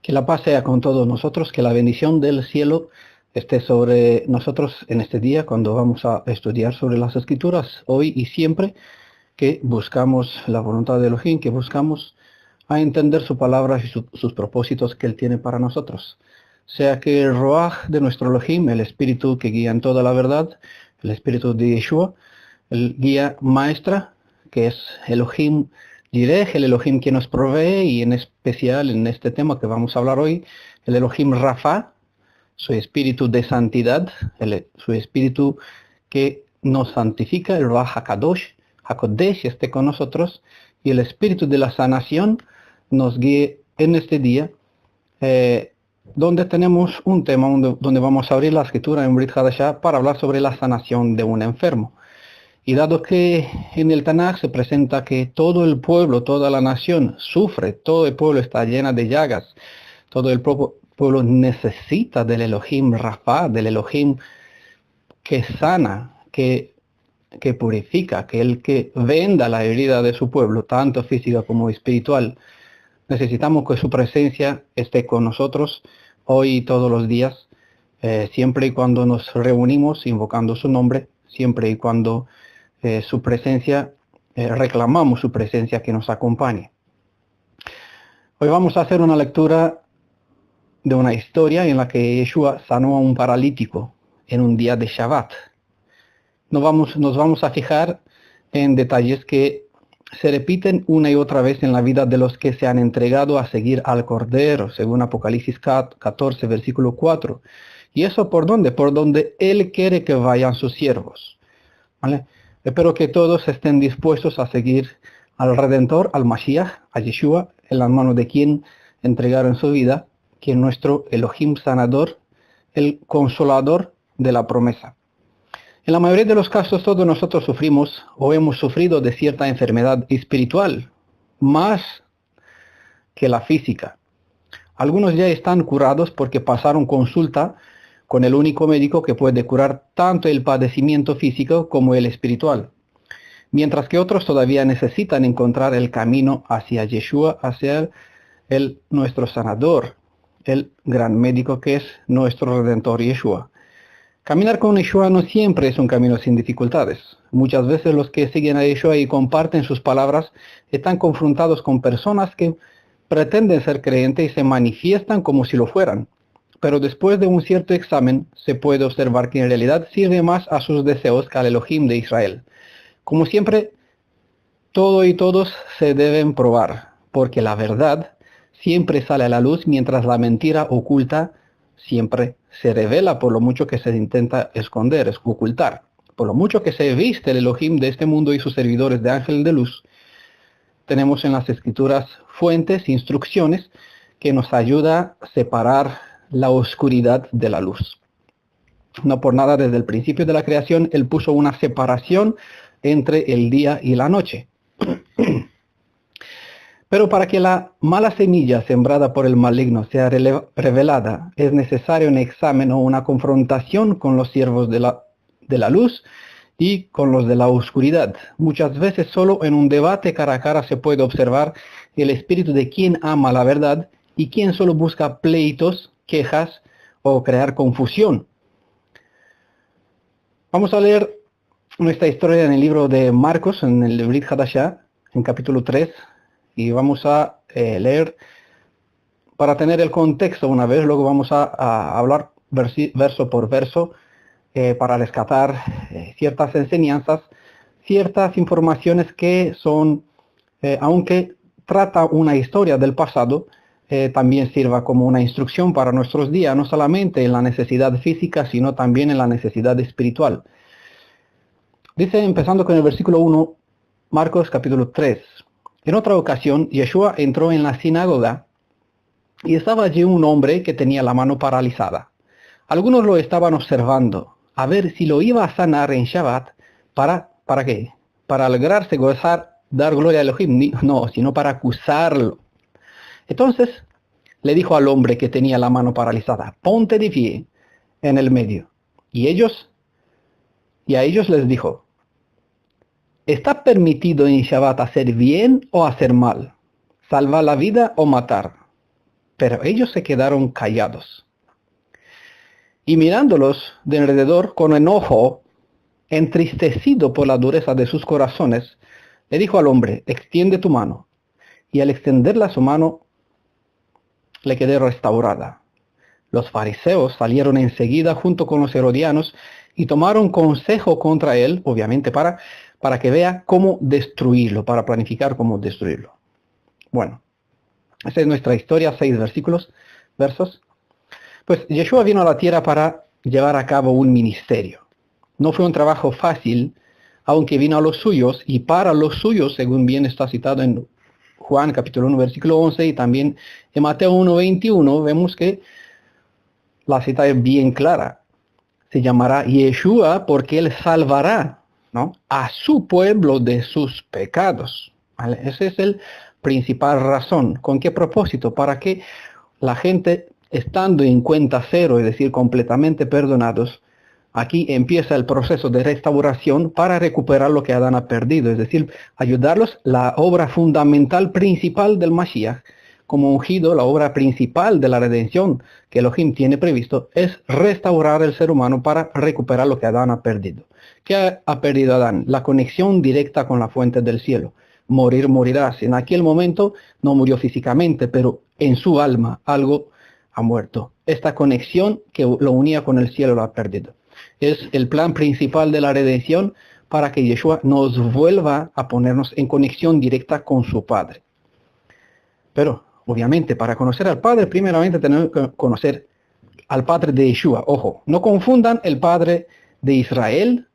Que la paz sea con todos nosotros, que la bendición del cielo esté sobre nosotros en este día cuando vamos a estudiar sobre las Escrituras, hoy y siempre que buscamos la voluntad de Elohim, que buscamos a entender su palabra y sus propósitos que Él tiene para nosotros. Sea que el Ruach de nuestro Elohim, el Espíritu que guía en toda la verdad, el Espíritu de Yeshua, el guía maestra, que es Elohim Jireh, el Elohim que nos provee, y en especial en este tema que vamos a hablar hoy, el Elohim Rafa, su espíritu de santidad, su espíritu que nos santifica, el Ruach HaKodesh esté con nosotros, y el espíritu de la sanación nos guíe en este día, donde tenemos un tema donde vamos a abrir la escritura en Brit Hadashah para hablar sobre la sanación de un enfermo. Y dado que en el Tanaj se presenta que todo el pueblo, toda la nación sufre, todo el pueblo está llena de llagas, todo el pueblo necesita del Elohim Rafa, del Elohim que sana, que purifica, que el que venda la herida de su pueblo, tanto física como espiritual. Necesitamos que su presencia esté con nosotros hoy y todos los días, siempre y cuando nos reunimos invocando su nombre, siempre y cuando su presencia, reclamamos su presencia que nos acompañe. Hoy vamos a hacer una lectura de una historia en la que Yeshua sanó a un paralítico en un día de Shabbat. Nos vamos a fijar en detalles que se repiten una y otra vez en la vida de los que se han entregado a seguir al Cordero, según Apocalipsis 14, versículo 4. ¿Y eso por dónde? Por donde Él quiere que vayan sus siervos. ¿Vale? Espero que todos estén dispuestos a seguir al Redentor, al Mashiach, a Yeshua, en las manos de quien entregaron su vida, que es nuestro Elohim sanador, el consolador de la promesa. En la mayoría de los casos todos nosotros sufrimos o hemos sufrido de cierta enfermedad espiritual, más que la física. Algunos ya están curados porque pasaron consulta con el único médico que puede curar tanto el padecimiento físico como el espiritual, mientras que otros todavía necesitan encontrar el camino hacia Yeshua, hacia nuestro sanador, el gran médico que es nuestro Redentor Yeshua. Caminar con Yeshua no siempre es un camino sin dificultades. Muchas veces los que siguen a Yeshua y comparten sus palabras están confrontados con personas que pretenden ser creyentes y se manifiestan como si lo fueran. Pero después de un cierto examen se puede observar que en realidad sirve más a sus deseos que al Elohim de Israel. Como siempre, todo y todos se deben probar, porque la verdad siempre sale a la luz mientras la mentira oculta siempre se revela, por lo mucho que se intenta esconder, ocultar. Por lo mucho que se viste el Elohim de este mundo y sus servidores de ángel de luz, tenemos en las Escrituras fuentes, instrucciones que nos ayuda a separar la oscuridad de la luz. No por nada, desde el principio de la creación, Él puso una separación entre el día y la noche. Pero para que la mala semilla sembrada por el maligno sea revelada, es necesario un examen o una confrontación con los siervos de la luz y con los de la oscuridad. Muchas veces solo en un debate cara a cara se puede observar el espíritu de quien ama la verdad y quien solo busca pleitos, quejas o crear confusión. Vamos a leer nuestra historia en el libro de Marcos, en el Brit Hadashah, en capítulo 3, y vamos a leer para tener el contexto una vez, luego vamos a hablar verso por verso para rescatar ciertas enseñanzas, ciertas informaciones que son, aunque trata una historia del pasado, también sirva como una instrucción para nuestros días, no solamente en la necesidad física, sino también en la necesidad espiritual. Dice, empezando con el versículo 1, Marcos capítulo 3. En otra ocasión, Yeshua entró en la sinagoga y estaba allí un hombre que tenía la mano paralizada. Algunos lo estaban observando, a ver si lo iba a sanar en Shabbat. ¿Para qué? Para alegrarse, gozar, dar gloria a Elohim. No, sino para acusarlo. Entonces le dijo al hombre que tenía la mano paralizada, ponte de pie en el medio. Y a ellos les dijo, ¿está permitido en Shabbat hacer bien o hacer mal? ¿Salvar la vida o matar? pero ellos se quedaron callados. Y mirándolos de alrededor con enojo, entristecido por la dureza de sus corazones, le dijo al hombre: extiende tu mano. Y al extenderla su mano, le quedó restaurada. Los fariseos salieron enseguida junto con los herodianos y tomaron consejo contra él, obviamente para que vea cómo destruirlo, para planificar cómo destruirlo. Bueno, esa es nuestra historia, 6 versos. Pues Yeshua vino a la tierra para llevar a cabo un ministerio. No fue un trabajo fácil, aunque vino a los suyos y para los suyos, según bien está citado en Juan capítulo 1, versículo 11, y también en Mateo 1, 21, vemos que la cita es bien clara. Se llamará Yeshua porque él salvará, ¿no?, a su pueblo de sus pecados. ¿Vale? Esa es la principal razón. ¿Con qué propósito? Para que la gente, estando en cuenta cero, es decir, completamente perdonados, aquí empieza el proceso de restauración para recuperar lo que Adán ha perdido, es decir, ayudarlos. La obra fundamental principal del Mashiach, como ungido, la obra principal de la redención que Elohim tiene previsto, es restaurar el ser humano para recuperar lo que Adán ha perdido. ¿Qué ha perdido Adán? La conexión directa con la fuente del cielo. Morirás. En aquel momento no murió físicamente, pero en su alma algo ha muerto. Esta conexión que lo unía con el cielo lo ha perdido. Es el plan principal de la redención para que Yeshua nos vuelva a ponernos en conexión directa con su Padre. Pero, obviamente, para conocer al Padre, primeramente tenemos que conocer al Padre de Yeshua. Ojo, no confundan el Padre de Israel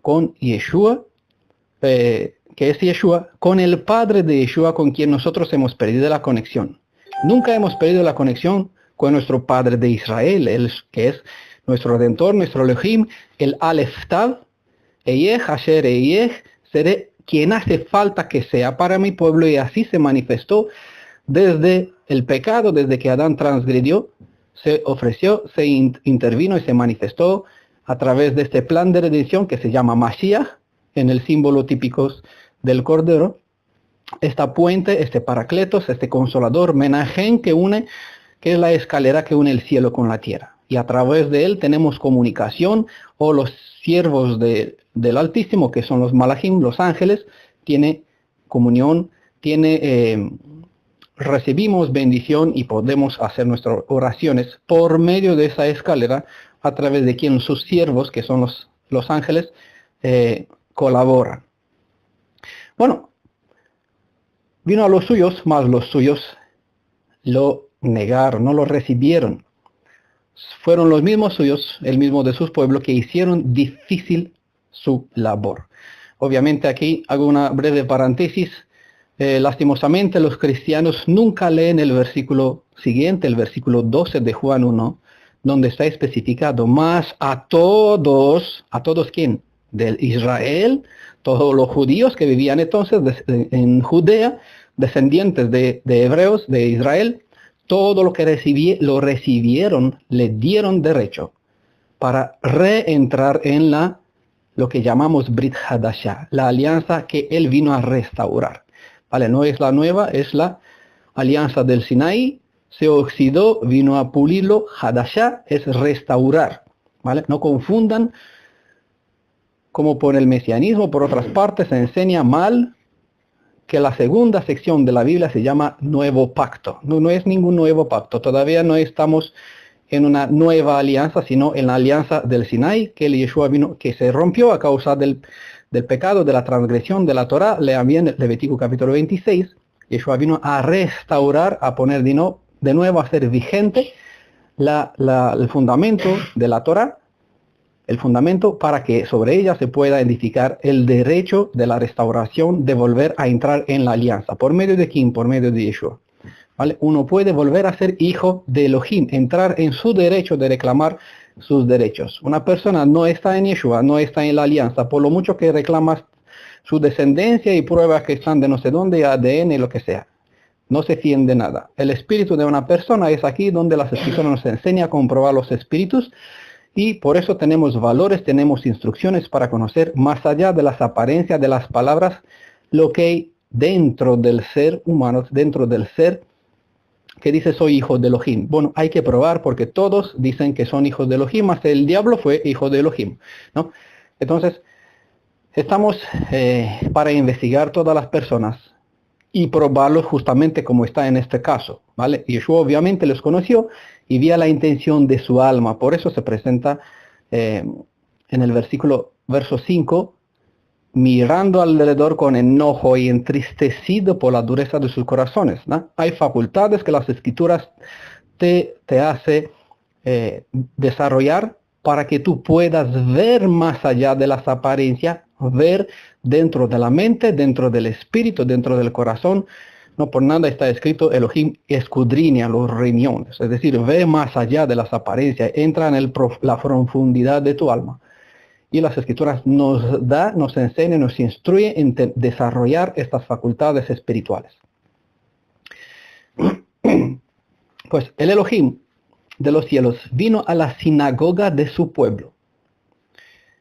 con Yeshua, que es Yeshua, con el Padre de Yeshua con quien nosotros hemos perdido la conexión. Nunca hemos perdido la conexión con nuestro Padre de Israel, que es nuestro Redentor, nuestro Elohim, el Aleph Tav, Eyeh, Asher Eyeh, seré quien hace falta que sea para mi pueblo, y así se manifestó desde el pecado, desde que Adán transgredió, se ofreció, se intervino y se manifestó a través de este plan de redención que se llama Mashiach, en el símbolo típico del Cordero, esta puente, este paracletos, este consolador, Menahem, que es la escalera que une el cielo con la tierra. Y a través de él tenemos comunicación, o los siervos del Altísimo, que son los Malachim, los ángeles, tiene comunión, recibimos bendición y podemos hacer nuestras oraciones por medio de esa escalera, a través de quien sus siervos, que son los ángeles, colaboran. Bueno, vino a los suyos, mas los suyos lo negaron, no lo recibieron. Fueron los mismos suyos, el mismo de sus pueblos, que hicieron difícil su labor. Obviamente aquí hago una breve paréntesis. Lastimosamente los cristianos nunca leen el versículo siguiente, el versículo 12 de Juan 1, donde está especificado: más a todos ¿quién? Del Israel, todos los judíos que vivían entonces en Judea, descendientes de hebreos de Israel, todo lo que recibieron, le dieron derecho para reentrar en lo que llamamos Brit Hadashah, la alianza que él vino a restaurar. ¿Vale? No es la nueva, es la alianza del Sinaí, se oxidó, vino a pulirlo. Hadashah es restaurar. ¿Vale? No confundan, como por el mesianismo, por otras partes, se enseña mal que la segunda sección de la Biblia se llama Nuevo Pacto. No es ningún nuevo pacto. Todavía no estamos en una nueva alianza, sino en la alianza del Sinaí, que el Yeshua vino, que se rompió a causa del pecado, de la transgresión de la Torah. Lean bien Levítico capítulo 26. Yeshua vino a restaurar, a poner de nuevo, a hacer vigente el fundamento de la Torah, el fundamento para que sobre ella se pueda edificar el derecho de la restauración, de volver a entrar en la alianza. ¿Por medio de quién? Por medio de Yeshua. ¿Vale? Uno puede volver a ser hijo de Elohim, entrar en su derecho de reclamar sus derechos. Una persona no está en Yeshua, no está en la alianza, por lo mucho que reclama su descendencia y pruebas que están de no sé dónde, ADN, lo que sea. No se fíen de nada. El espíritu de una persona es aquí donde las escrituras nos enseñan a comprobar los espíritus. Y por eso tenemos valores, tenemos instrucciones para conocer más allá de las apariencias de las palabras, lo que hay dentro del ser humano, dentro del ser que dice soy hijo de Elohim. Bueno, hay que probar porque todos dicen que son hijos de Elohim, hasta el diablo fue hijo de Elohim, ¿no? Entonces, estamos para investigar todas las personas y probarlos justamente como está en este caso, ¿vale? Yeshua obviamente los conoció y vio la intención de su alma, por eso se presenta en el verso 5, mirando alrededor con enojo y entristecido por la dureza de sus corazones, ¿no? Hay facultades que las escrituras te hace desarrollar para que tú puedas ver más allá de las apariencias, ver dentro de la mente, dentro del espíritu, dentro del corazón. No por nada está escrito, Elohim escudriña los riñones, es decir, ve más allá de las apariencias, entra en la profundidad de tu alma. Y las escrituras nos enseñan, nos instruyen en desarrollar estas facultades espirituales. Pues el Elohim de los cielos vino a la sinagoga de su pueblo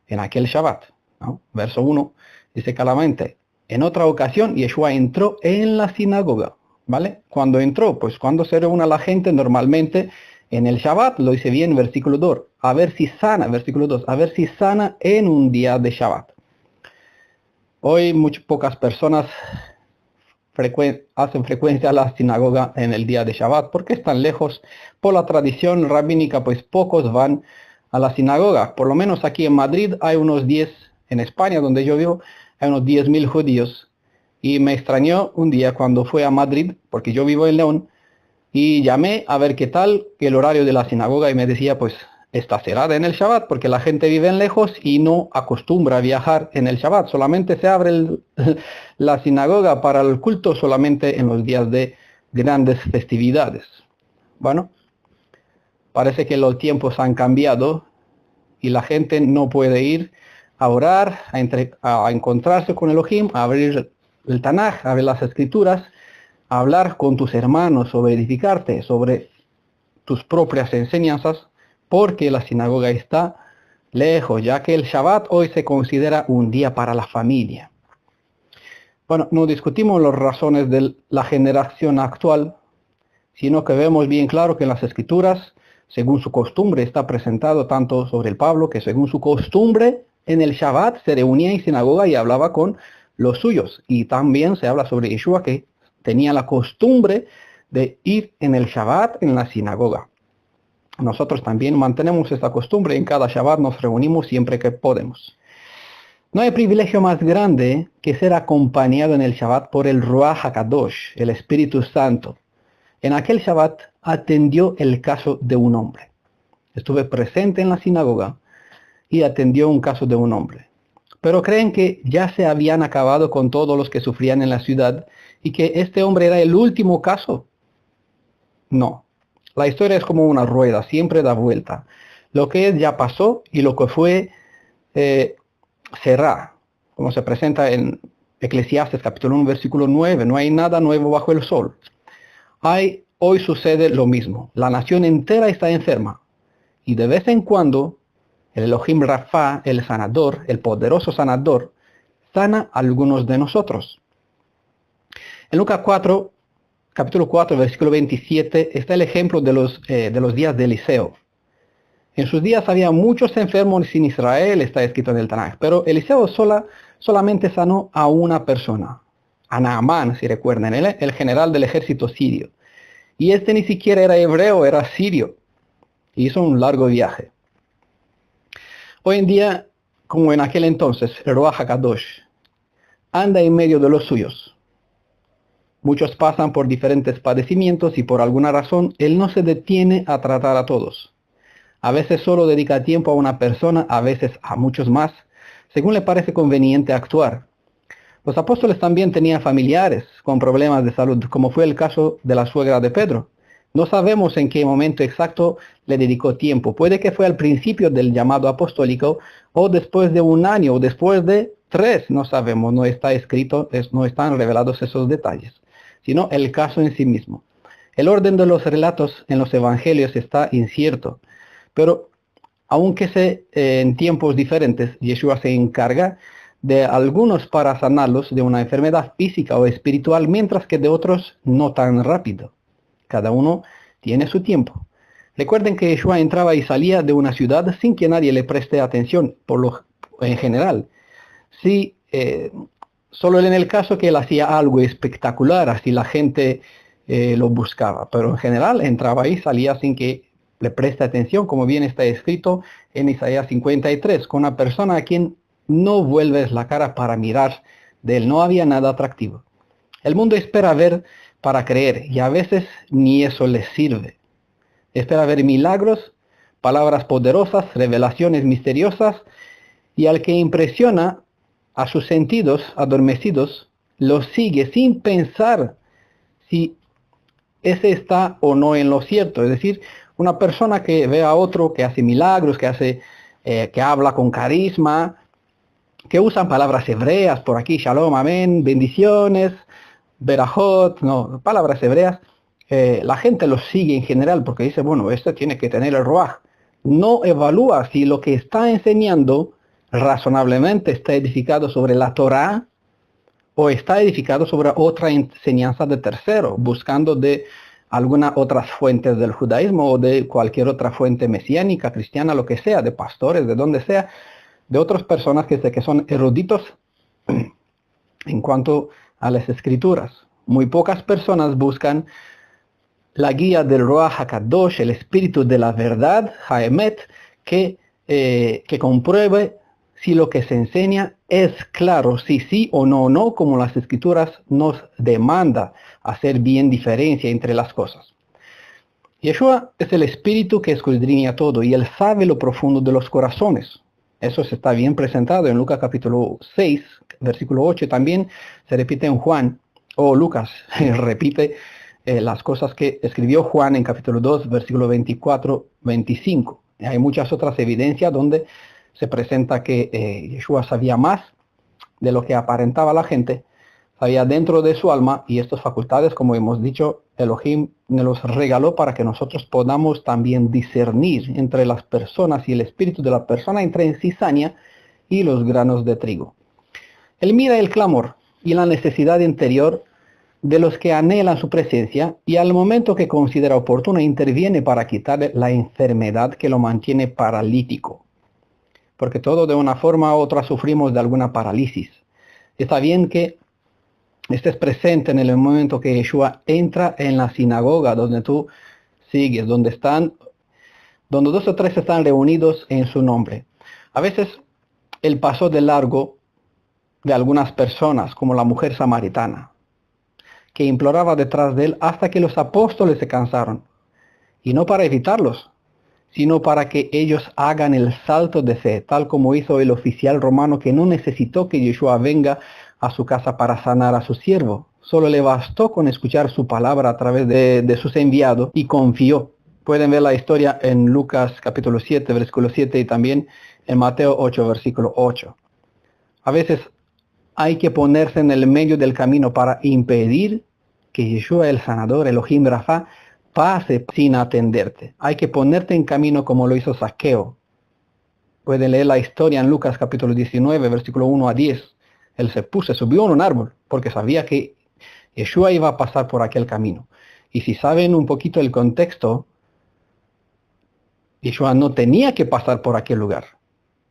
en aquel Shabbat, ¿no? Verso 1 dice claramente, en otra ocasión Yeshua entró en la sinagoga, ¿vale? Cuando entró, pues cuando se reúne la gente normalmente en el Shabbat, lo dice bien, versículo 2, a ver si sana, versículo 2, a ver si sana en un día de Shabbat. Hoy pocas personas hacen frecuencia a la sinagoga en el día de Shabbat, porque están lejos. Por la tradición rabínica, pues pocos van a la sinagoga. Por lo menos aquí en Madrid hay unos 10, en España donde yo vivo, hay unos 10.000 judíos. Y me extrañó un día cuando fui a Madrid, porque yo vivo en León, y llamé a ver qué tal el horario de la sinagoga y me decía, pues está cerrada en el Shabbat porque la gente vive en lejos y no acostumbra a viajar en el Shabbat. Solamente se abre la sinagoga para el culto solamente en los días de grandes festividades. Bueno, parece que los tiempos han cambiado y la gente no puede ir a orar, a encontrarse con Elohim, a abrir el Tanaj, a ver las escrituras, a hablar con tus hermanos sobre edificarte, sobre tus propias enseñanzas, porque la sinagoga está lejos, ya que el Shabbat hoy se considera un día para la familia. Bueno, no discutimos las razones de la generación actual, sino que vemos bien claro que en las escrituras, según su costumbre, está presentado tanto sobre el Pablo, que según su costumbre, en el Shabbat se reunía en sinagoga y hablaba con los suyos. Y también se habla sobre Yeshua, que tenía la costumbre de ir en el Shabbat en la sinagoga. Nosotros también mantenemos esta costumbre, en cada Shabbat nos reunimos siempre que podemos. No hay privilegio más grande que ser acompañado en el Shabbat por el Ruach HaKadosh, el Espíritu Santo. En aquel Shabbat atendió el caso de un hombre. Estuve presente en la sinagoga y atendió un caso de un hombre. Pero creen que ya se habían acabado con todos los que sufrían en la ciudad y que este hombre era el último caso. No. La historia es como una rueda, siempre da vuelta. Lo que ya pasó y lo que fue será, como se presenta en Eclesiastes capítulo 1, versículo 9. No hay nada nuevo bajo el sol. Hoy sucede lo mismo. La nación entera está enferma. Y de vez en cuando, el Elohim Rafa, el sanador, el poderoso sanador, sana a algunos de nosotros. En Lucas 4, capítulo 4, versículo 27, está el ejemplo de los días de Eliseo. En sus días había muchos enfermos en Israel, está escrito en el Tanaj, pero Eliseo solamente sanó a una persona, a Naamán, si recuerdan, el general del ejército sirio. Y este ni siquiera era hebreo, era sirio. Hizo un largo viaje. Hoy en día, como en aquel entonces, el Ruach HaKadosh anda en medio de los suyos. Muchos pasan por diferentes padecimientos y por alguna razón Él no se detiene a tratar a todos. A veces solo dedica tiempo a una persona, a veces a muchos más, según le parece conveniente actuar. Los apóstoles también tenían familiares con problemas de salud, como fue el caso de la suegra de Pedro. No sabemos en qué momento exacto le dedicó tiempo. Puede que fue al principio del llamado apostólico, o después de un año, o después de 3, no sabemos, no está escrito, no están revelados esos detalles, sino el caso en sí mismo. El orden de los relatos en los evangelios está incierto, pero aunque en tiempos diferentes, Yeshua se encarga de algunos para sanarlos de una enfermedad física o espiritual, mientras que de otros no tan rápido. Cada uno tiene su tiempo. Recuerden que Yeshua entraba y salía de una ciudad sin que nadie le preste atención, en general. Sí, solo en el caso que él hacía algo espectacular, así la gente lo buscaba, pero en general entraba y salía sin que le preste atención, como bien está escrito en Isaías 53, con una persona a quien no vuelves la cara para mirar, de él no había nada atractivo. El mundo espera ver para creer y a veces ni eso les sirve. Espera ver milagros, palabras poderosas, revelaciones misteriosas, y al que impresiona a sus sentidos adormecidos, lo sigue sin pensar si ese está o no en lo cierto. Es decir, una persona que ve a otro que hace milagros, que habla con carisma, que usan palabras hebreas por aquí, shalom, amén, bendiciones, berajot, no, palabras hebreas, la gente los sigue en general porque dice, bueno, este tiene que tener el ruaj. No evalúa si lo que está enseñando razonablemente está edificado sobre la Torá o está edificado sobre otra enseñanza de tercero, buscando de algunas otras fuentes del judaísmo o de cualquier otra fuente mesiánica, cristiana, lo que sea, de pastores, de donde sea, de otras personas que son eruditos en cuanto a las escrituras. Muy pocas personas buscan la guía del Ruach HaKadosh, el espíritu de la verdad, Haemet, que compruebe si lo que se enseña es claro, si sí o no, como las escrituras nos demanda hacer bien diferencia entre las cosas. Yeshua es el espíritu que escudriña todo y él sabe lo profundo de los corazones. Eso se está bien presentado en Lucas capítulo 6, versículo 8. También se repite en Juan, o Lucas repite las cosas que escribió Juan en capítulo 2, versículo 24-25. Hay muchas otras evidencias donde se presenta que Yeshua sabía más de lo que aparentaba la gente, sabía dentro de su alma, y estas facultades, como hemos dicho, Elohim nos los regaló para que nosotros podamos también discernir entre las personas y el espíritu de la persona, entre en cizaña y los granos de trigo. Él mira el clamor y la necesidad interior de los que anhelan su presencia y al momento que considera oportuno interviene para quitarle la enfermedad que lo mantiene paralítico. Porque todos de una forma u otra sufrimos de alguna parálisis. Está bien que estés presente en el momento que Yeshua entra en la sinagoga donde tú sigues, donde dos o tres están reunidos en su nombre. A veces él pasó de largo de algunas personas, como la mujer samaritana, que imploraba detrás de él hasta que los apóstoles se cansaron. Y no para evitarlos, sino para que ellos hagan el salto de fe, tal como hizo el oficial romano que no necesitó que Yeshua venga a su casa para sanar a su siervo. Solo le bastó con escuchar su palabra a través de sus enviados y confió. Pueden ver la historia en Lucas capítulo 7, versículo 7 y también en Mateo 8, versículo 8. A veces hay que ponerse en el medio del camino para impedir que Yeshua el sanador, Elohim Rafa, pase sin atenderte. Hay que ponerte en camino como lo hizo Zaqueo. Pueden leer la historia en Lucas capítulo 19, versículo 1 a 10. Él se subió en un árbol porque sabía que Yeshua iba a pasar por aquel camino. Y si saben un poquito el contexto, Yeshua no tenía que pasar por aquel lugar,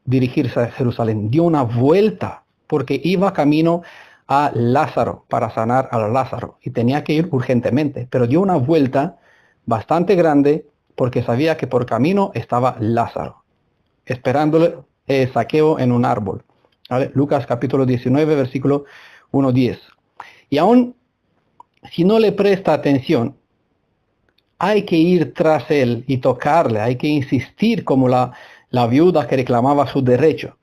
dirigirse a Jerusalén. Dio una vuelta porque iba camino a Lázaro para sanar a Lázaro y tenía que ir urgentemente, pero dio una vuelta bastante grande porque sabía que por camino estaba Lázaro, esperándole Zaqueo en un árbol. ¿Vale? Lucas capítulo 19, versículo 1-10. Y aún si no le presta atención, hay que ir tras él y tocarle, hay que insistir como la viuda que reclamaba su derecho.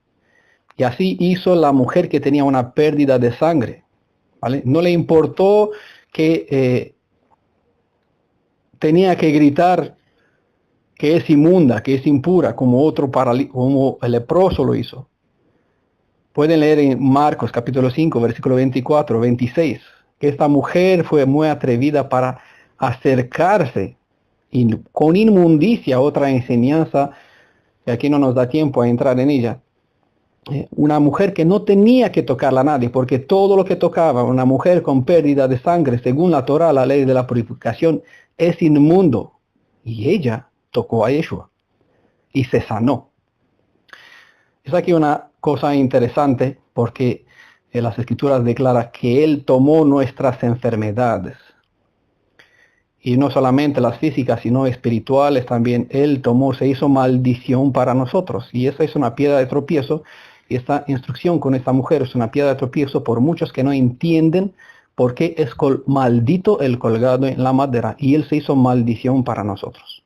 Y así hizo la mujer que tenía una pérdida de sangre. ¿Vale? No le importó que tenía que gritar que es inmunda, que es impura, como como el leproso lo hizo. Pueden leer en Marcos capítulo 5, versículo 24, 26, que esta mujer fue muy atrevida para acercarse con inmundicia, otra enseñanza, que aquí no nos da tiempo a entrar en ella. Una mujer que no tenía que tocarla a nadie, porque todo lo que tocaba una mujer con pérdida de sangre, según la Torah, la ley de la purificación, es inmundo. Y ella tocó a Yeshua y se sanó. Es aquí una cosa interesante porque en las Escrituras declara que Él tomó nuestras enfermedades. Y no solamente las físicas, sino espirituales también. Él tomó, se hizo maldición para nosotros. Y esa es una piedra de tropiezo. Y esta instrucción con esta mujer es una piedra de tropiezo por muchos que no entienden por qué es maldito el colgado en la madera. Y Él se hizo maldición para nosotros.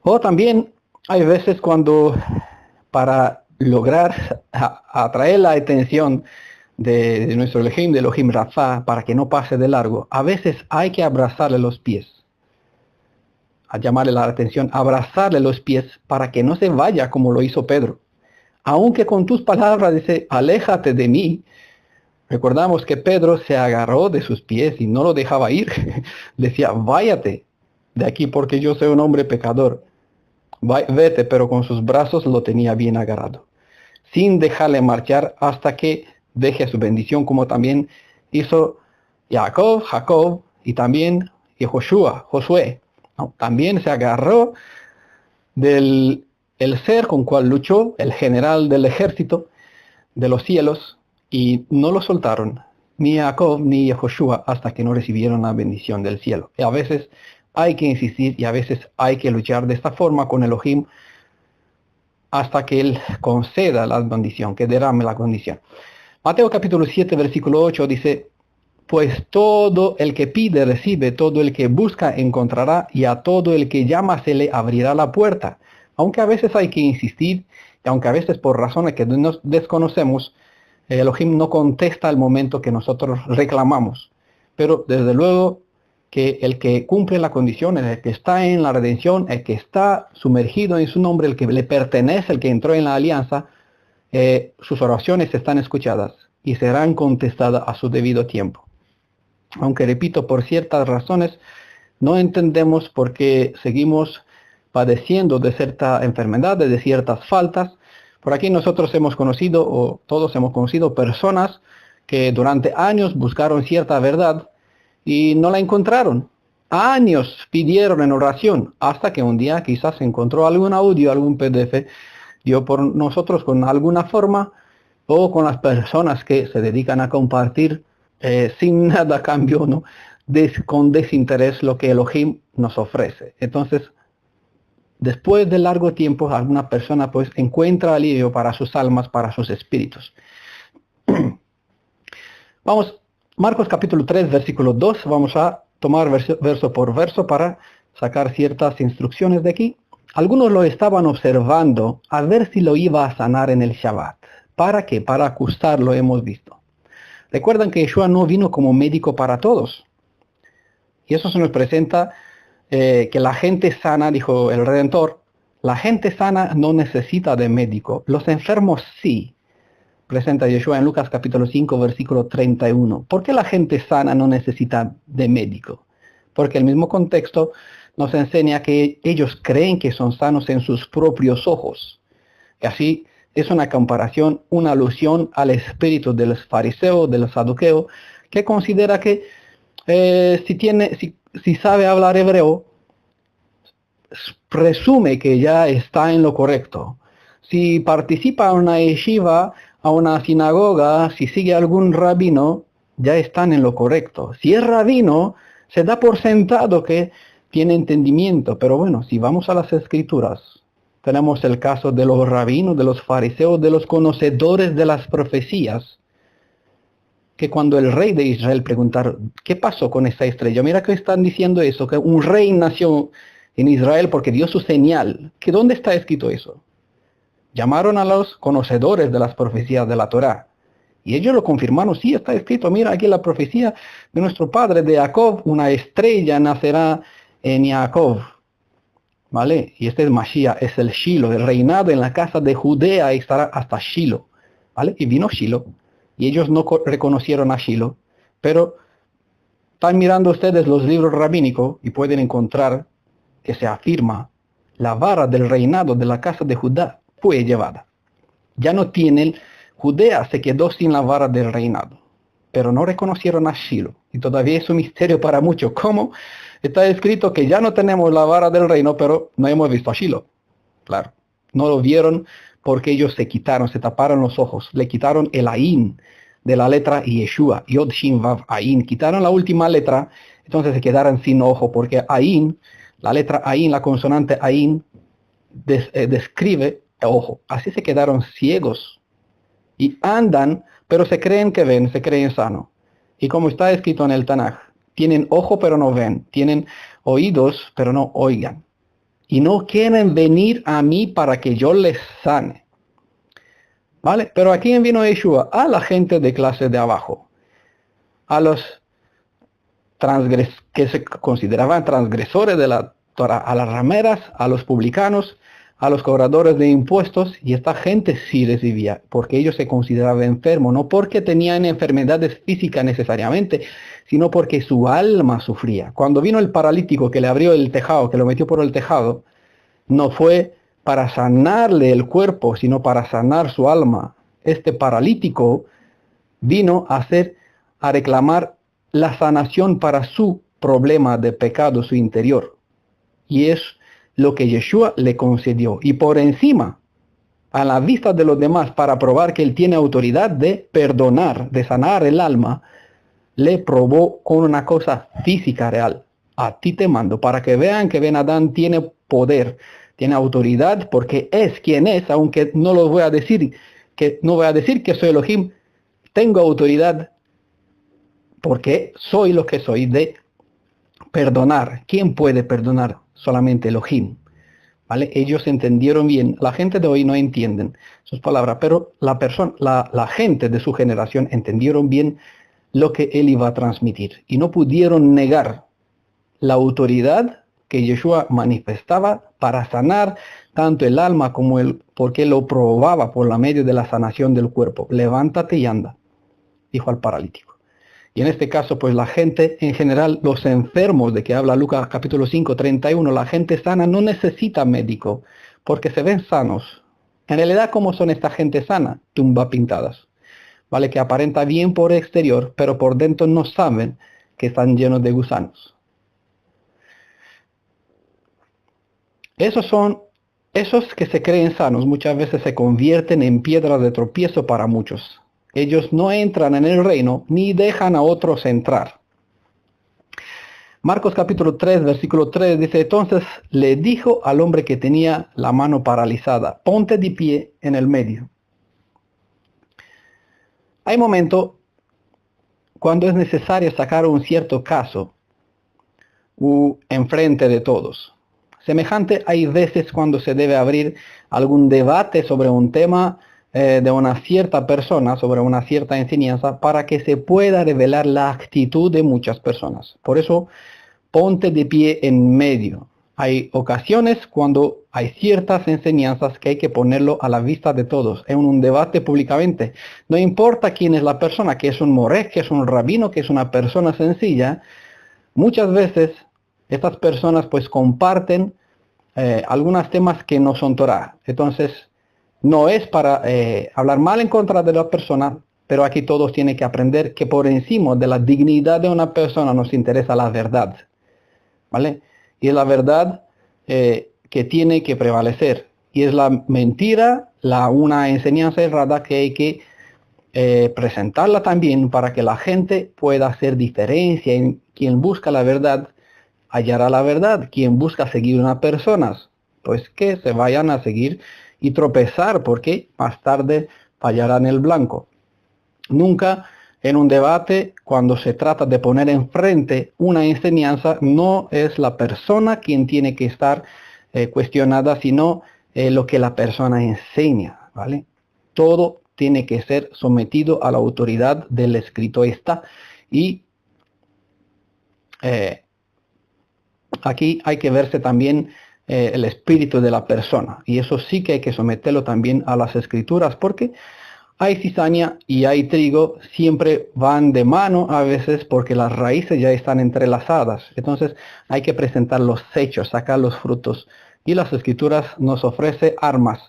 O también hay veces cuando para lograr atraer la atención de nuestro Elohim, de Elohim Rafa, para que no pase de largo, a veces hay que abrazarle los pies, a llamarle la atención, abrazarle los pies para que no se vaya como lo hizo Pedro. Aunque con tus palabras dice, aléjate de mí. Recordamos que Pedro se agarró de sus pies y no lo dejaba ir. Decía, váyate de aquí porque yo soy un hombre pecador. Vete, pero con sus brazos lo tenía bien agarrado, sin dejarle marchar hasta que deje su bendición, como también hizo Jacob y también Josué. ¿No? También se agarró del el ser con cual luchó el general del ejército de los cielos y no lo soltaron, ni Jacob ni Josué, hasta que no recibieron la bendición del cielo. Y a veces hay que insistir y a veces hay que luchar de esta forma con Elohim hasta que Él conceda la bendición, que derrame la condición. Mateo capítulo 7, versículo 8 dice, pues todo el que pide recibe, todo el que busca encontrará, y a todo el que llama se le abrirá la puerta. Aunque a veces hay que insistir, y aunque a veces por razones que nos desconocemos, Elohim no contesta al momento que nosotros reclamamos. Pero desde luego que el que cumple la condición, el que está en la redención, el que está sumergido en su nombre, el que le pertenece, el que entró en la alianza, sus oraciones están escuchadas y serán contestadas a su debido tiempo. Aunque repito, por ciertas razones, no entendemos por qué seguimos padeciendo de cierta enfermedad, de ciertas faltas. Por aquí nosotros hemos conocido, o todos hemos conocido, personas que durante años buscaron cierta verdad y no la encontraron. Años pidieron en oración, hasta que un día quizás encontró algún audio, algún PDF, dio por nosotros con alguna forma, o con las personas que se dedican a compartir sin nada a cambio, ¿no? Con desinterés lo que Elohim nos ofrece. Entonces, después de largo tiempo, alguna persona pues encuentra alivio para sus almas, para sus espíritus. Vamos, Marcos capítulo 3, versículo 2, vamos a tomar verso por verso para sacar ciertas instrucciones de aquí. Algunos lo estaban observando a ver si lo iba a sanar en el Shabbat. ¿Para qué? Para acusarlo, hemos visto. Recuerdan que Yeshua no vino como médico para todos. Y eso se nos presenta que la gente sana, dijo el Redentor, la gente sana no necesita de médico. Los enfermos sí. Presenta Yeshua en Lucas capítulo 5, versículo 31. ¿Por qué la gente sana no necesita de médico? Porque el mismo contexto nos enseña que ellos creen que son sanos en sus propios ojos. Y así es una comparación, una alusión al espíritu del fariseo, del saduqueo, que considera que si sabe hablar hebreo, presume que ya está en lo correcto. Si participa en una yeshiva, a una sinagoga, si sigue algún rabino, ya están en lo correcto. Si es rabino, se da por sentado que tiene entendimiento. Pero bueno, si vamos a las escrituras, tenemos el caso de los rabinos, de los fariseos, de los conocedores de las profecías, que cuando el rey de Israel preguntaron, ¿qué pasó con esa estrella? Mira que están diciendo eso, que un rey nació en Israel porque dio su señal. ¿Que dónde está escrito eso? Llamaron a los conocedores de las profecías de la Torá. Y ellos lo confirmaron, sí, está escrito, mira aquí la profecía de nuestro padre de Jacob, una estrella nacerá en Jacob. ¿Vale? Y este es Mashiach, es el Shilo, el reinado en la casa de Judea estará hasta Shilo. ¿Vale? Y vino Shilo. Y ellos no reconocieron a Shilo. Pero están mirando ustedes los libros rabínicos y pueden encontrar que se afirma la vara del reinado de la casa de Judá fue llevada. Ya no tienen, Judea se quedó sin la vara del reinado. pero no reconocieron a Shiloh. Y todavía es un misterio para muchos. ¿Cómo? Está escrito que ya no tenemos la vara del reino, pero no hemos visto a Shiloh. Claro, no lo vieron porque ellos se quitaron, se taparon los ojos, le quitaron el Ain de la letra Yeshua, Yod Shin Vav Ain, quitaron la última letra, entonces se quedaron sin ojo, porque Ain, la letra Ain, la consonante Ain, describe ojo. Así se quedaron ciegos y andan, pero se creen que ven, se creen sanos. Y como está escrito en el Tanaj, tienen ojo pero no ven, tienen oídos pero no oigan. Y no quieren venir a mí para que yo les sane. ¿Vale? Pero ¿a quién vino Yeshua? A la gente de clase de abajo. A los que se consideraban transgresores de la Torah, a las rameras, a los publicanos, a los cobradores de impuestos, y esta gente sí recibía, porque ellos se consideraban enfermos, no porque tenían enfermedades físicas necesariamente, sino porque su alma sufría. Cuando vino el paralítico que le abrió el tejado, que lo metió por el tejado, no fue para sanarle el cuerpo, sino para sanar su alma. Este paralítico vino a reclamar la sanación para su problema de pecado, su interior. Y es lo que Yeshua le concedió. Y por encima, a la vista de los demás, para probar que él tiene autoridad de perdonar, de sanar el alma, le probó con una cosa física real. A ti te mando, para que vean que Ben Adán tiene poder, tiene autoridad, porque es quien es, aunque no lo voy a decir, no voy a decir que soy Elohim, tengo autoridad, porque soy lo que soy, de perdonar. ¿Quién puede perdonar? Solamente Elohim. ¿Vale? Ellos entendieron bien. La gente de hoy no entienden sus palabras, pero la gente de su generación entendieron bien lo que él iba a transmitir. Y no pudieron negar la autoridad que Yeshua manifestaba para sanar tanto el alma como porque lo probaba por la medio de la sanación del cuerpo. Levántate y anda, dijo al paralítico. Y en este caso, pues la gente en general, los enfermos de que habla Lucas capítulo 5, 31, la gente sana no necesita médico porque se ven sanos. En realidad, ¿cómo son esta gente sana? Tumba pintadas. ¿Vale? Que aparenta bien por exterior, pero por dentro no saben que están llenos de gusanos. Esos que se creen sanos muchas veces se convierten en piedras de tropiezo para muchos. Ellos no entran en el reino ni dejan a otros entrar. Marcos capítulo 3, versículo 3 dice, entonces le dijo al hombre que tenía la mano paralizada, ponte de pie en el medio. Hay momentos cuando es necesario sacar un cierto caso enfrente de todos. Semejante hay veces cuando se debe abrir algún debate sobre un tema de una cierta persona, sobre una cierta enseñanza, para que se pueda revelar la actitud de muchas personas. Por eso, ponte de pie en medio. Hay ocasiones cuando hay ciertas enseñanzas que hay que ponerlo a la vista de todos, en un debate públicamente. No importa quién es la persona, que es un moré, que es un rabino, que es una persona sencilla. Muchas veces estas personas pues comparten algunos temas que no son Torah. Entonces, no es para hablar mal en contra de la persona, pero aquí todos tienen que aprender que por encima de la dignidad de una persona nos interesa la verdad. ¿Vale? Y es la verdad que tiene que prevalecer. Y es la mentira, una enseñanza errada que hay que presentarla también para que la gente pueda hacer diferencia en quien busca la verdad. Hallará la verdad. Quien busca seguir a personas, pues que se vayan a seguir y tropezar, porque más tarde fallarán el blanco. Nunca en un debate, cuando se trata de poner enfrente una enseñanza, no es la persona quien tiene que estar cuestionada, sino lo que la persona enseña, ¿vale? Todo tiene que ser sometido a la autoridad del escrito y aquí hay que verse también el espíritu de la persona, y eso sí que hay que someterlo también a las escrituras, porque hay cizaña y hay trigo, siempre van de mano a veces porque las raíces ya están entrelazadas. Entonces hay que presentar los hechos, sacar los frutos, y las escrituras nos ofrece armas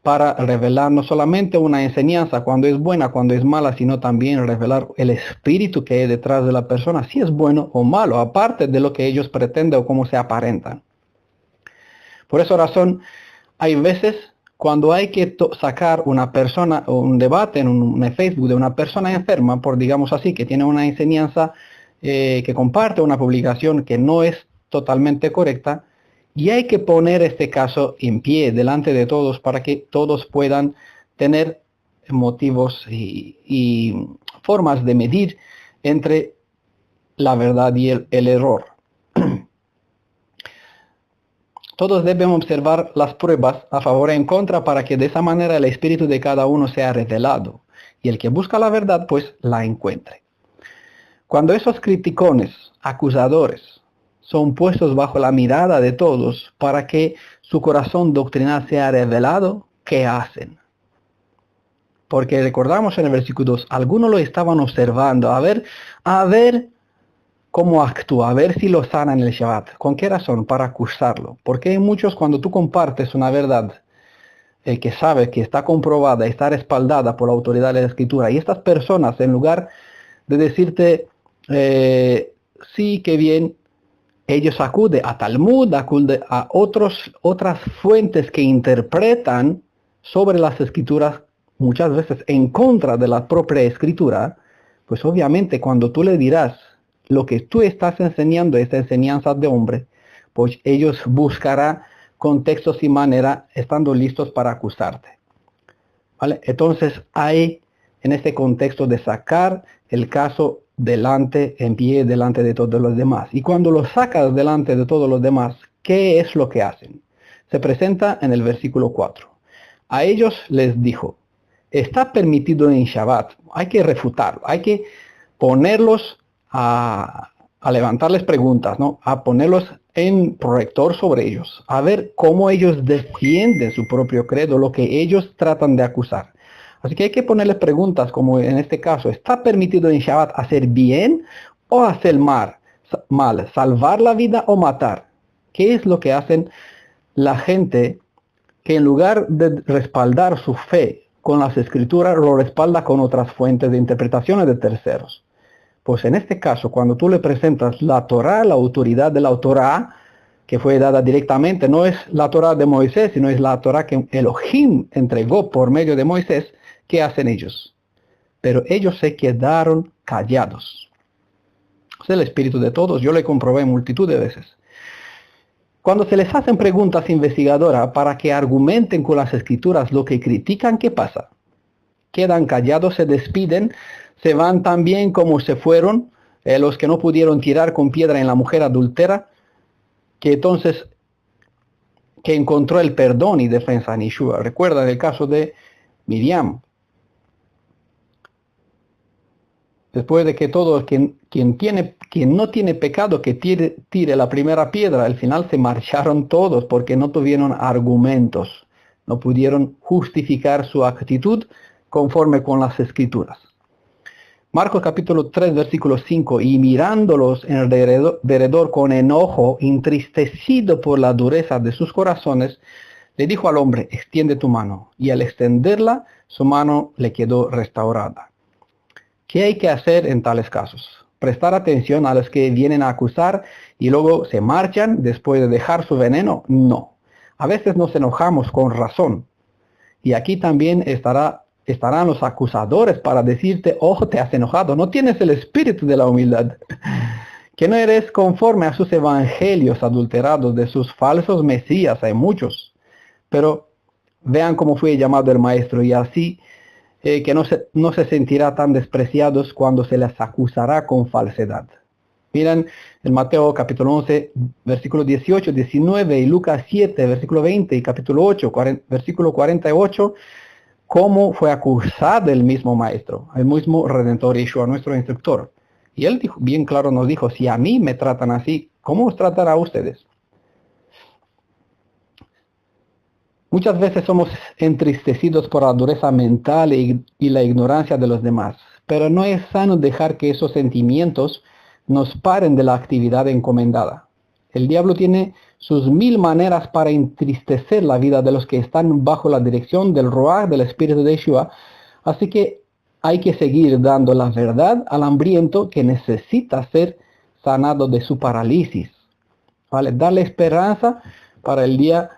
para revelar no solamente una enseñanza cuando es buena, cuando es mala, sino también revelar el espíritu que hay detrás de la persona, si es bueno o malo, aparte de lo que ellos pretenden o cómo se aparentan. Por esa razón, hay veces cuando hay que sacar una persona o un debate en un Facebook de una persona enferma, por digamos así, que tiene una enseñanza que comparte una publicación que no es totalmente correcta, y hay que poner este caso en pie delante de todos para que todos puedan tener motivos y formas de medir entre la verdad y el error. Todos deben observar las pruebas a favor y en contra para que de esa manera el espíritu de cada uno sea revelado y el que busca la verdad pues la encuentre. Cuando esos criticones, acusadores, son puestos bajo la mirada de todos para que su corazón doctrinal sea revelado, ¿qué hacen? Porque recordamos en el versículo 2, algunos lo estaban observando, a ver cómo actúa, a ver si lo sana en el Shabbat. ¿Con qué razón? Para acusarlo. Porque hay muchos, cuando tú compartes una verdad que sabe que está comprobada, está respaldada por la autoridad de la Escritura, y estas personas, en lugar de decirte, sí, qué bien, ellos acuden a Talmud, acuden a otras fuentes que interpretan sobre las Escrituras, muchas veces en contra de la propia Escritura, pues obviamente cuando tú le dirás lo que tú estás enseñando, esta enseñanza de hombre, pues ellos buscarán contextos y manera estando listos para acusarte. ¿Vale? Entonces hay en este contexto de sacar el caso en pie, delante de todos los demás. Y cuando lo sacas delante de todos los demás, ¿qué es lo que hacen? Se presenta en el versículo 4. A ellos les dijo, está permitido en Shabbat, hay que refutarlo, hay que ponerlos a levantarles preguntas, ¿no? A ponerlos en proyector sobre ellos, a ver cómo ellos defienden su propio credo, lo que ellos tratan de acusar. Así que hay que ponerles preguntas como en este caso, ¿está permitido en Shabbat hacer bien o hacer mal? ¿Salvar la vida o matar? ¿Qué es lo que hacen la gente que en lugar de respaldar su fe con las escrituras, lo respalda con otras fuentes de interpretaciones de terceros? Pues en este caso, cuando tú le presentas la Torá, la autoridad de la Torá, que fue dada directamente, no es la Torá de Moisés, sino es la Torá que Elohim entregó por medio de Moisés, ¿qué hacen ellos? Pero ellos se quedaron callados. Es el espíritu de todos, yo lo comprobé multitud de veces. Cuando se les hacen preguntas investigadoras para que argumenten con las escrituras lo que critican, ¿qué pasa? Quedan callados, se despiden, se van tan bien como se fueron los que no pudieron tirar con piedra en la mujer adúltera, que entonces que encontró el perdón y defensa en Yeshua. Recuerda el caso de Miriam. Después de que todos, quien no tiene pecado, que tire la primera piedra, al final se marcharon todos porque no tuvieron argumentos, no pudieron justificar su actitud conforme con las escrituras. Marcos capítulo 3, versículo 5, y mirándolos en derredor con enojo, entristecido por la dureza de sus corazones, le dijo al hombre, extiende tu mano, y al extenderla, su mano le quedó restaurada. ¿Qué hay que hacer en tales casos? ¿Prestar atención a los que vienen a acusar y luego se marchan después de dejar su veneno? No. A veces nos enojamos con razón. Y aquí también estarán los acusadores para decirte, oh, te has enojado, no tienes el espíritu de la humildad, que no eres conforme a sus evangelios adulterados de sus falsos mesías, hay muchos, pero vean cómo fue llamado el maestro y así que no se sentirá tan despreciados cuando se les acusará con falsedad. Miren en Mateo capítulo 11, versículo 18, 19 y Lucas 7, versículo 20 y capítulo 8, versículo 48, cómo fue acusado el mismo maestro, el mismo Redentor Yeshua, nuestro instructor. Y él dijo, bien claro nos dijo, si a mí me tratan así, ¿cómo os tratará a ustedes? Muchas veces somos entristecidos por la dureza mental y la ignorancia de los demás, pero no es sano dejar que esos sentimientos nos paren de la actividad encomendada. El diablo tiene sus 1000 maneras para entristecer la vida de los que están bajo la dirección del Ruach, del Espíritu de Yeshua. Así que hay que seguir dando la verdad al hambriento que necesita ser sanado de su parálisis. ¿Vale? Darle esperanza para el día,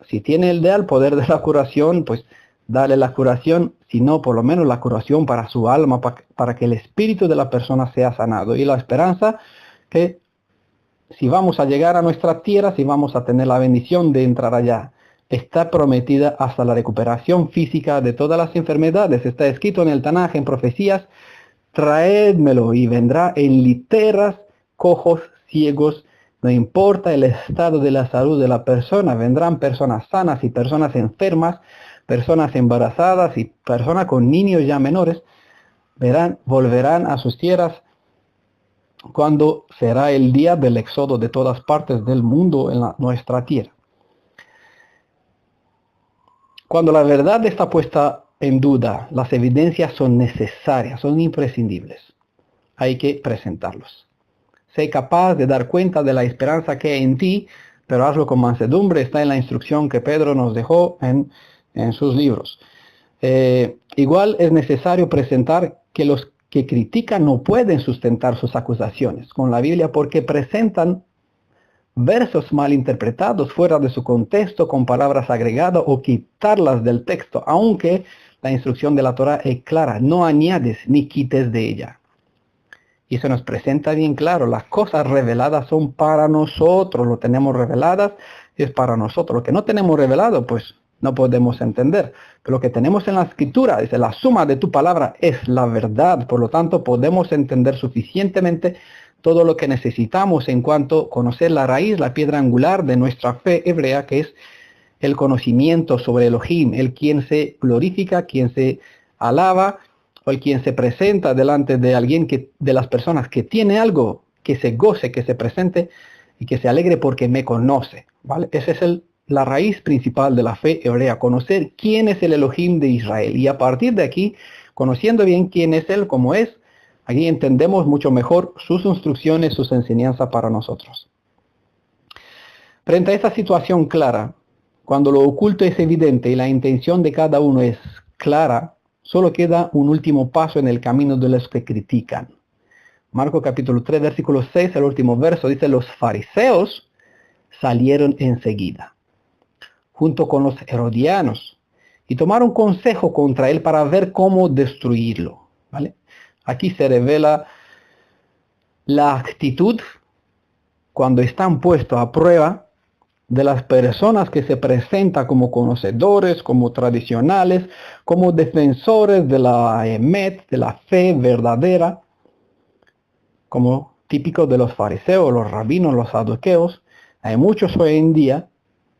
si tiene el del poder de la curación, pues dale la curación, si no, por lo menos la curación para su alma, para que el espíritu de la persona sea sanado. Y la esperanza que si vamos a llegar a nuestra tierra, si vamos a tener la bendición de entrar allá, está prometida hasta la recuperación física de todas las enfermedades. Está escrito en el Tanaj, en profecías, traédmelo y vendrá en literas, cojos, ciegos, no importa el estado de la salud de la persona, vendrán personas sanas y personas enfermas, personas embarazadas y personas con niños ya menores, volverán a sus tierras cuando será el día del éxodo de todas partes del mundo en nuestra tierra. Cuando la verdad está puesta en duda, las evidencias son necesarias, son imprescindibles. Hay que presentarlos. Sé capaz de dar cuenta de la esperanza que hay en ti, pero hazlo con mansedumbre. Está en la instrucción que Pedro nos dejó en sus libros. Igual es necesario presentar que los que critican no pueden sustentar sus acusaciones con la Biblia porque presentan versos mal interpretados fuera de su contexto con palabras agregadas o quitarlas del texto, aunque la instrucción de la Torah es clara, no añades ni quites de ella. Y se nos presenta bien claro, las cosas reveladas son para nosotros, lo tenemos reveladas, es para nosotros. Lo que no tenemos revelado, pues no podemos entender. Pero lo que tenemos en la Escritura, dice, la suma de tu palabra es la verdad, por lo tanto podemos entender suficientemente todo lo que necesitamos en cuanto a conocer la raíz, la piedra angular de nuestra fe hebrea, que es el conocimiento sobre Elohim, el quien se glorifica, quien se alaba, o el quien se presenta delante de alguien, de las personas que tiene algo, que se goce, que se presente y que se alegre porque me conoce. ¿Vale? Esa es la raíz principal de la fe hebrea, conocer quién es el Elohim de Israel. Y a partir de aquí, conociendo bien quién es Él, cómo es, aquí entendemos mucho mejor sus instrucciones, sus enseñanzas para nosotros. Frente a esta situación clara, cuando lo oculto es evidente y la intención de cada uno es clara, solo queda un último paso en el camino de los que critican. Marcos capítulo 3, versículo 6, el último verso, dice, los fariseos salieron enseguida, junto con los herodianos, y tomaron consejo contra él para ver cómo destruirlo. ¿Vale? Aquí se revela la actitud cuando están puestos a prueba de las personas que se presentan como conocedores, como tradicionales, como defensores de la emet, de la fe verdadera, como típico de los fariseos, los rabinos, los saduceos. Hay muchos hoy en día,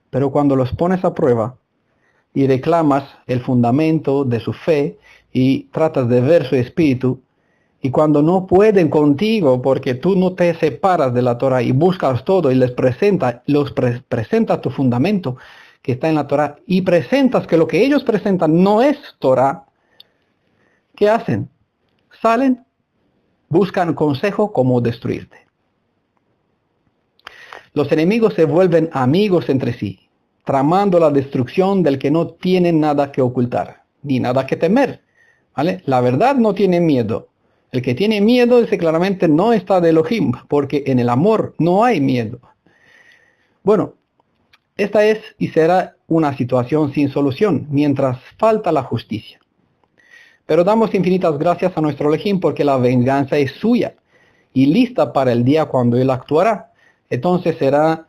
pero cuando los pones a prueba y reclamas el fundamento de su fe y tratas de ver su espíritu, y cuando no pueden contigo porque tú no te separas de la Torah y buscas todo y les presentas tu fundamento que está en la Torah y presentas que lo que ellos presentan no es Torah, ¿qué hacen? Salen, buscan consejo cómo destruirte. Los enemigos se vuelven amigos entre sí, tramando la destrucción del que no tiene nada que ocultar, ni nada que temer. ¿Vale? La verdad no tiene miedo. El que tiene miedo, dice claramente, no está de Elohim, porque en el amor no hay miedo. Bueno, esta es y será una situación sin solución, mientras falta la justicia. Pero damos infinitas gracias a nuestro Elohim porque la venganza es suya y lista para el día cuando Él actuará. Entonces será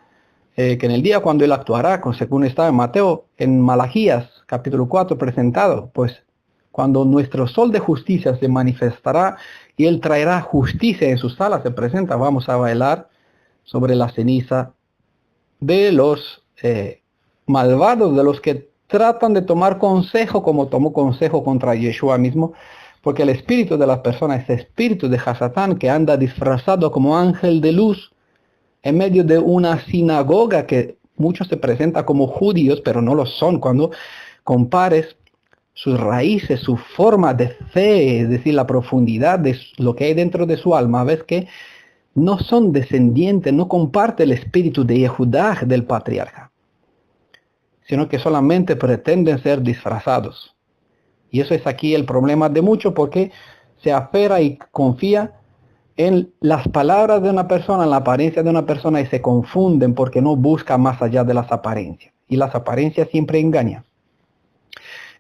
que en el día cuando Él actuará, según está en Mateo, en Malaquías, capítulo 4, presentado, pues cuando nuestro sol de justicia se manifestará y Él traerá justicia en su sala, se presenta, vamos a bailar sobre la ceniza de los malvados, de los que tratan de tomar consejo como tomó consejo contra Yeshua mismo, porque el espíritu de las personas es espíritu de Hasatán que anda disfrazado como ángel de luz en medio de una sinagoga que muchos se presentan como judíos, pero no lo son. Cuando compares sus raíces, su forma de fe, es decir, la profundidad de lo que hay dentro de su alma, ves que no son descendientes, no comparten el espíritu de Yehudá del patriarca, sino que solamente pretenden ser disfrazados. Y eso es aquí el problema de muchos, porque se aferra y confía en las palabras de una persona, en la apariencia de una persona, y se confunden porque no buscan más allá de las apariencias. Y las apariencias siempre engañan.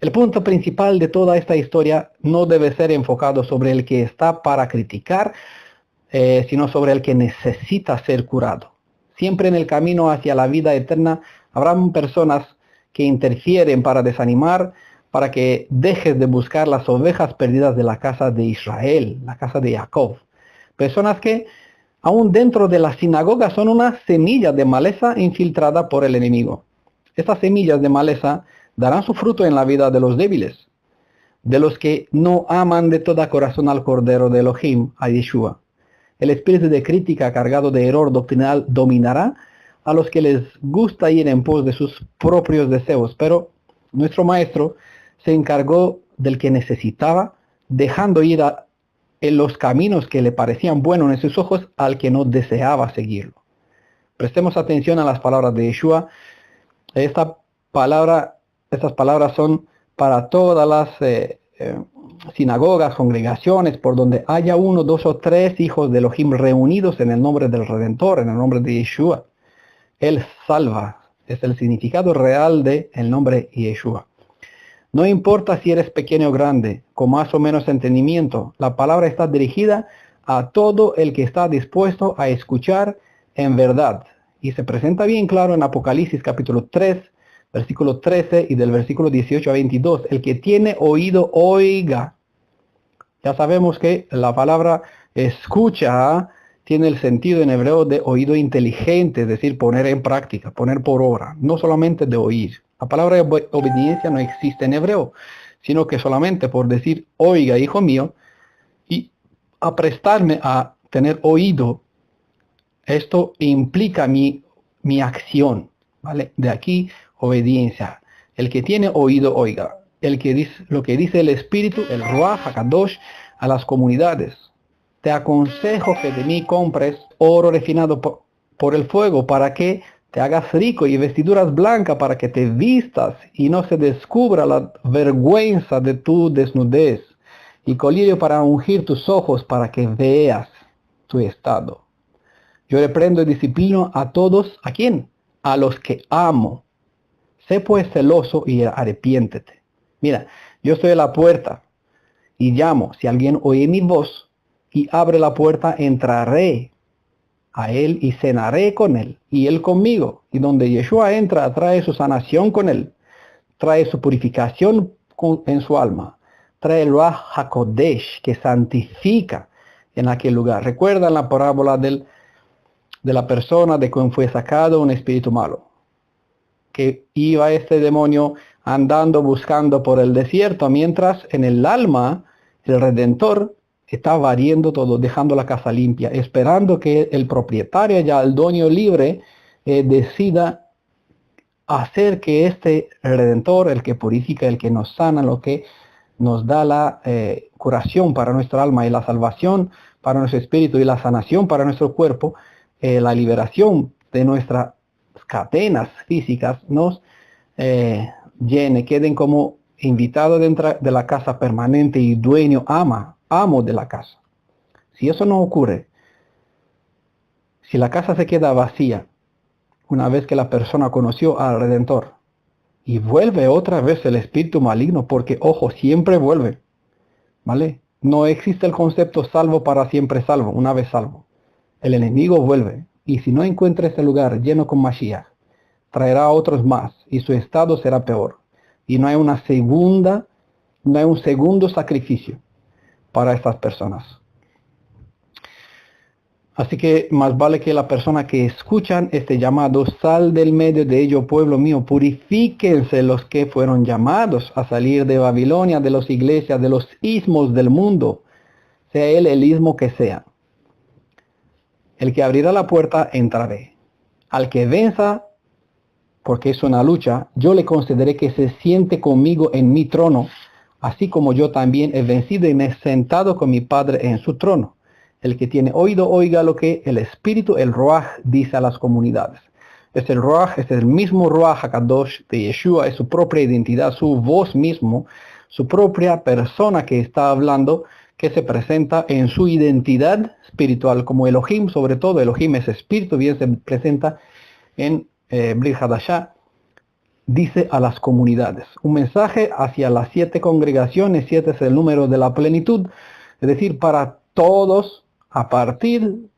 El punto principal de toda esta historia no debe ser enfocado sobre el que está para criticar, sino sobre el que necesita ser curado. Siempre en el camino hacia la vida eterna habrán personas que interfieren para desanimar, para que dejes de buscar las ovejas perdidas de la casa de Israel, la casa de Jacob. Personas que aún dentro de la sinagoga son una semilla de maleza infiltrada por el enemigo. Estas semillas de maleza darán su fruto en la vida de los débiles, de los que no aman de todo corazón al Cordero de Elohim, a Yeshua. El espíritu de crítica cargado de error doctrinal dominará a los que les gusta ir en pos de sus propios deseos, pero nuestro maestro se encargó del que necesitaba, dejando ir en los caminos que le parecían buenos en sus ojos al que no deseaba seguirlo. Prestemos atención a las palabras de Yeshua. Estas palabras son para todas las sinagogas, congregaciones, por donde haya uno, dos o tres hijos de Elohim reunidos en el nombre del Redentor, en el nombre de Yeshua. Él salva, es el significado real del nombre Yeshua. No importa si eres pequeño o grande, con más o menos entendimiento, la palabra está dirigida a todo el que está dispuesto a escuchar en verdad. Y se presenta bien claro en Apocalipsis capítulo 3, versículo 13 y del versículo 18 a 22. El que tiene oído, oiga. Ya sabemos que la palabra escucha tiene el sentido en hebreo de oído inteligente, es decir, poner en práctica, poner por obra, no solamente de oír. La palabra obediencia no existe en hebreo, sino que solamente por decir, oiga, hijo mío, y aprestarme a tener oído, esto implica mi acción, ¿vale? De aquí, obediencia. El que tiene oído, oiga. El que dice, lo que dice el Espíritu, el Ruach HaKadosh, a las comunidades. Te aconsejo que de mí compres oro refinado por el fuego, para que te hagas rico, y vestiduras blancas para que te vistas y no se descubra la vergüenza de tu desnudez, y colirio para ungir tus ojos para que veas tu estado. Yo reprendo y disciplino a todos, ¿a quién? A los que amo. Sé pues celoso y arrepiéntete. Mira, yo estoy a la puerta y llamo. Si alguien oye mi voz y abre la puerta, entraré a él y cenaré con él, y él conmigo. Y donde Yeshua entra, trae su sanación con él, trae su purificación en su alma, trae el Ruach HaKodesh que santifica en aquel lugar. ¿Recuerdan la parábola de la persona de quien fue sacado un espíritu malo? Que iba este demonio andando buscando por el desierto, mientras en el alma el Redentor está barriendo todo, dejando la casa limpia, esperando que el propietario, ya el dueño libre, decida hacer que este Redentor, el que purifica, el que nos sana, lo que nos da la curación para nuestra alma y la salvación para nuestro espíritu y la sanación para nuestro cuerpo, la liberación de nuestras cadenas físicas, nos llene, queden como invitados dentro de la casa permanente y dueño, amo de la casa. Si eso no ocurre, si la casa se queda vacía, una vez que la persona conoció al Redentor, y vuelve otra vez el espíritu maligno, porque, ojo, siempre vuelve, ¿vale? No existe el concepto salvo para siempre salvo, una vez salvo. El enemigo vuelve, y si no encuentra ese lugar lleno con Mashiach, traerá a otros más, y su estado será peor. Y no hay un segundo sacrificio para estas personas. Así que más vale que la persona que escuchan este llamado, sal del medio de ello, pueblo mío, purifíquense los que fueron llamados a salir de Babilonia, de las iglesias, de los ismos del mundo, sea él el ismo que sea. El que abrirá la puerta, entraré. Al que venza, porque es una lucha, yo le concederé que se siente conmigo en mi trono, así como yo también he vencido y me he sentado con mi Padre en su trono. El que tiene oído, oiga lo que el Espíritu, el Ruaj, dice a las comunidades. Es el Ruaj, es el mismo Ruaj HaKadosh de Yeshua, es su propia identidad, su voz mismo, su propia persona que está hablando, que se presenta en su identidad espiritual como Elohim, sobre todo Elohim es espíritu, bien se presenta en Brit Hadashah, dice a las comunidades. Un mensaje hacia las 7 congregaciones, 7 es el número de la plenitud, es decir, para todos, a partir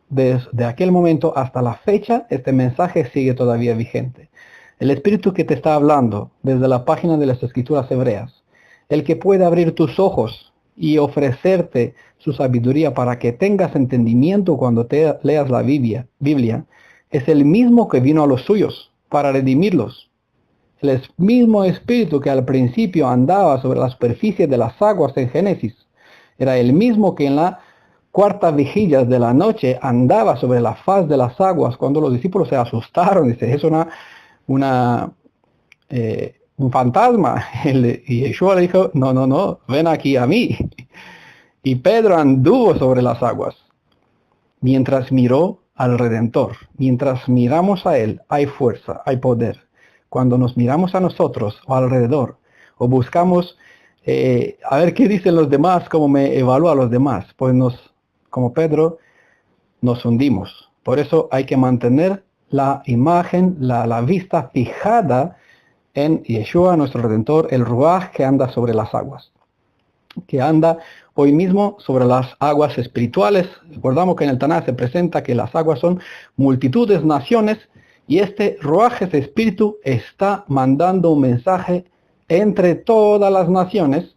de aquel momento hasta la fecha, este mensaje sigue todavía vigente. El Espíritu que te está hablando desde la página de las Escrituras Hebreas, el que puede abrir tus ojos y ofrecerte su sabiduría para que tengas entendimiento cuando te leas la Biblia, es el mismo que vino a los suyos para redimirlos. El mismo Espíritu que al principio andaba sobre la superficie de las aguas en Génesis, era el mismo que en la cuarta vigilia de la noche andaba sobre la faz de las aguas cuando los discípulos se asustaron. Dice, es un fantasma. Y Yeshua le dijo, no, ven aquí a mí. Y Pedro anduvo sobre las aguas mientras miró al Redentor. Mientras miramos a Él, hay fuerza, hay poder. Cuando nos miramos a nosotros o alrededor, o buscamos a ver qué dicen los demás, cómo me evalúa a los demás, pues como Pedro, nos hundimos. Por eso hay que mantener la imagen, la vista fijada en Yeshua, nuestro Redentor, el Ruaj que anda sobre las aguas, que anda hoy mismo sobre las aguas espirituales. Recordamos que en el Tanaj se presenta que las aguas son multitudes, naciones, y este Ruaj, este espíritu, está mandando un mensaje entre todas las naciones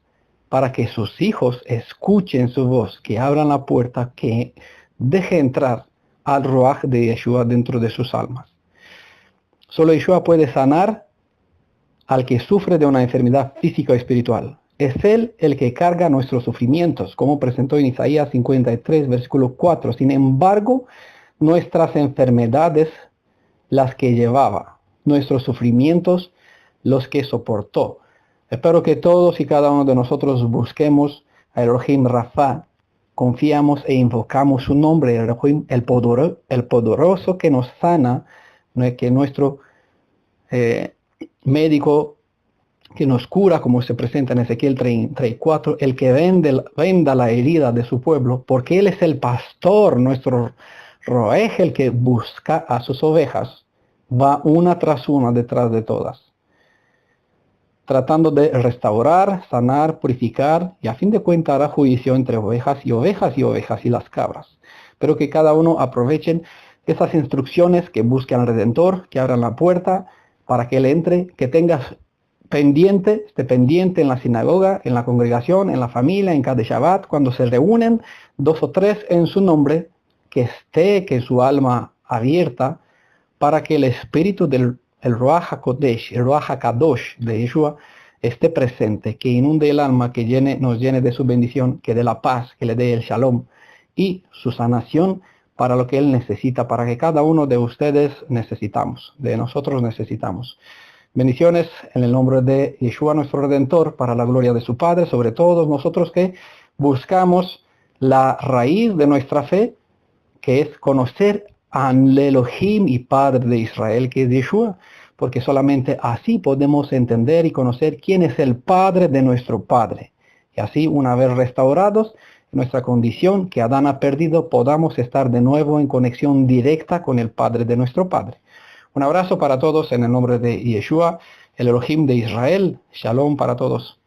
para que sus hijos escuchen su voz, que abran la puerta, que deje entrar al Ruaj de Yeshua dentro de sus almas. Solo Yeshua puede sanar al que sufre de una enfermedad física o espiritual. Es Él el que carga nuestros sufrimientos, como presentó en Isaías 53, versículo 4. Sin embargo, nuestras enfermedades las que llevaba, nuestros sufrimientos los que soportó. Espero que todos y cada uno de nosotros busquemos a Elohim Rafa, confiamos e invocamos su nombre, Elohim, el poderoso que nos sana, que nuestro médico que nos cura, como se presenta en Ezequiel 34, el que venda la herida de su pueblo, porque Él es el pastor, nuestro roeje, el que busca a sus ovejas, va una tras una detrás de todas, tratando de restaurar, sanar, purificar, y a fin de cuentas hará juicio entre ovejas y ovejas y ovejas y las cabras. Pero que cada uno aprovechen esas instrucciones, que busquen al Redentor, que abran la puerta para que Él entre, que tengas esté pendiente en la sinagoga, en la congregación, en la familia, en cada Shabbat, cuando se reúnen 2 o 3 en su nombre, que su alma abierta, para que el espíritu del Ruaj HaKodesh, el Ruaj HaKadosh de Yeshua, esté presente, que inunde el alma, que nos llene de su bendición, que dé la paz, que le dé el shalom y su sanación para lo que Él necesita, para que cada uno de ustedes de nosotros necesitamos. Bendiciones en el nombre de Yeshua, nuestro Redentor, para la gloria de su Padre, sobre todos nosotros que buscamos la raíz de nuestra fe, que es conocer al Elohim y Padre de Israel, que es Yeshua, porque solamente así podemos entender y conocer quién es el Padre de nuestro Padre. Y así, una vez restaurados, nuestra condición que Adán ha perdido, podamos estar de nuevo en conexión directa con el Padre de nuestro Padre. Un abrazo para todos en el nombre de Yeshua, el Elohim de Israel. Shalom para todos.